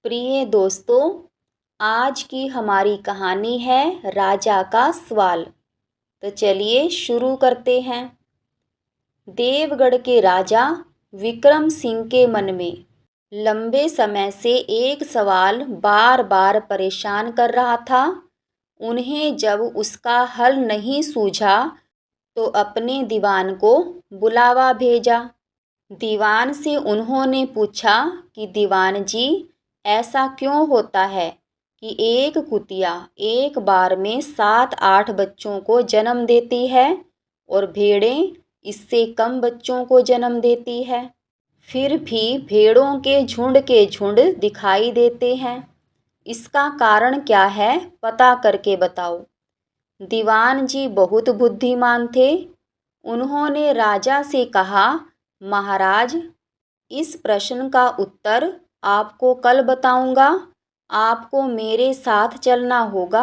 प्रिय दोस्तों, आज की हमारी कहानी है राजा का सवाल। तो चलिए शुरू करते हैं। देवगढ़ के राजा विक्रम सिंह के मन में लंबे समय से एक सवाल बार बार परेशान कर रहा था। उन्हें जब उसका हल नहीं सूझा तो अपने दीवान को बुलावा भेजा। दीवान से उन्होंने पूछा कि दीवान जी, ऐसा क्यों होता है कि एक कुतिया एक बार में 7-8 बच्चों को जन्म देती है और भेड़ें इससे कम बच्चों को जन्म देती है। फिर भी भेड़ों के झुंड दिखाई देते हैं। इसका कारण क्या है, पता करके बताओ। दीवान जी बहुत बुद्धिमान थे। उन्होंने राजा से कहा, महाराज, इस प्रश्न का उत्तर आपको कल बताऊंगा। आपको मेरे साथ चलना होगा।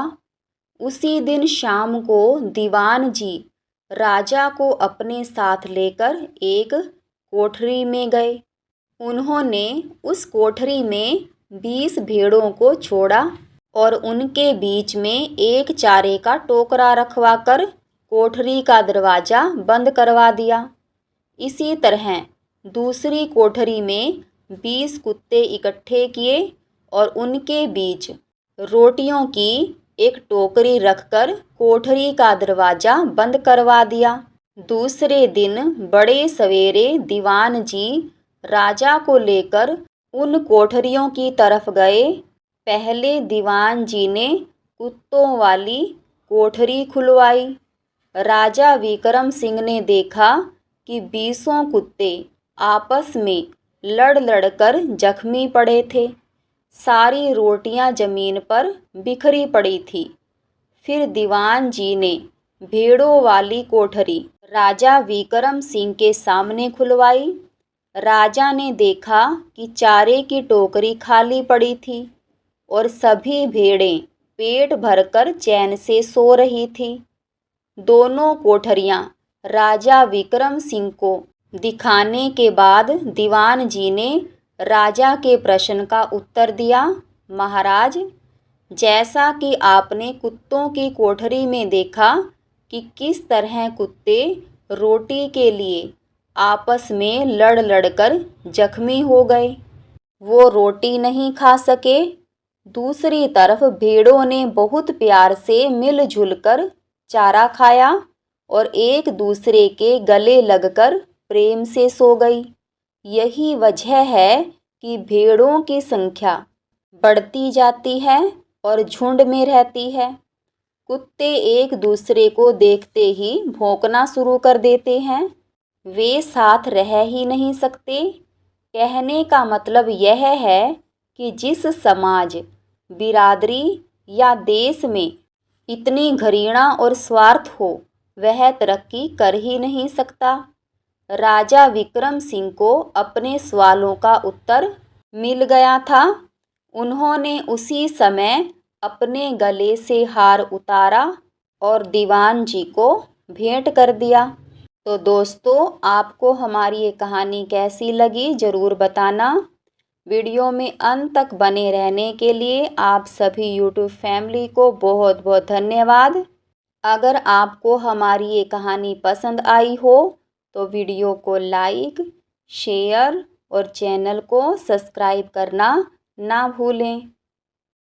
उसी दिन शाम को दीवान जी राजा को अपने साथ लेकर एक कोठरी में गए। उन्होंने उस कोठरी में 20 भेड़ों को छोड़ा और उनके बीच में एक चारे का टोकरा रखवाकर कोठरी का दरवाज़ा बंद करवा दिया। इसी तरह दूसरी कोठरी में 20 कुत्ते इकट्ठे किए और उनके बीच रोटियों की एक टोकरी रखकर कोठरी का दरवाज़ा बंद करवा दिया। दूसरे दिन बड़े सवेरे दीवान जी राजा को लेकर उन कोठरियों की तरफ गए। पहले दीवान जी ने कुत्तों वाली कोठरी खुलवाई। राजा विक्रम सिंह ने देखा कि 20 कुत्ते आपस में लड़ लड़कर जख्मी पड़े थे। सारी रोटियां जमीन पर बिखरी पड़ी थी। फिर दीवान जी ने भेड़ों वाली कोठरी राजा विक्रम सिंह के सामने खुलवाई। राजा ने देखा कि चारे की टोकरी खाली पड़ी थी और सभी भेड़ें पेट भरकर चैन से सो रही थी। दोनों कोठरियां राजा विक्रम सिंह को दिखाने के बाद दीवान जी ने राजा के प्रश्न का उत्तर दिया। महाराज, जैसा कि आपने कुत्तों की कोठरी में देखा कि किस तरह कुत्ते रोटी के लिए आपस में लड़ लड़कर जख्मी हो गए, वो रोटी नहीं खा सके। दूसरी तरफ भेड़ों ने बहुत प्यार से मिलजुल कर चारा खाया और एक दूसरे के गले लगकर प्रेम से सो गई। यही वजह है कि भेड़ों की संख्या बढ़ती जाती है और झुंड में रहती है। कुत्ते एक दूसरे को देखते ही भौंकना शुरू कर देते हैं। वे साथ रह ही नहीं सकते। कहने का मतलब यह है कि जिस समाज, बिरादरी या देश में इतनी घृणा और स्वार्थ हो, वह तरक्की कर ही नहीं सकता। राजा विक्रम सिंह को अपने सवालों का उत्तर मिल गया था। उन्होंने उसी समय अपने गले से हार उतारा और दीवान जी को भेंट कर दिया। तो दोस्तों, आपको हमारी ये कहानी कैसी लगी ज़रूर बताना। वीडियो में अंत तक बने रहने के लिए आप सभी यूट्यूब फैमिली को बहुत बहुत धन्यवाद। अगर आपको हमारी ये कहानी पसंद आई हो तो वीडियो को लाइक, शेयर और चैनल को सब्सक्राइब करना ना भूलें।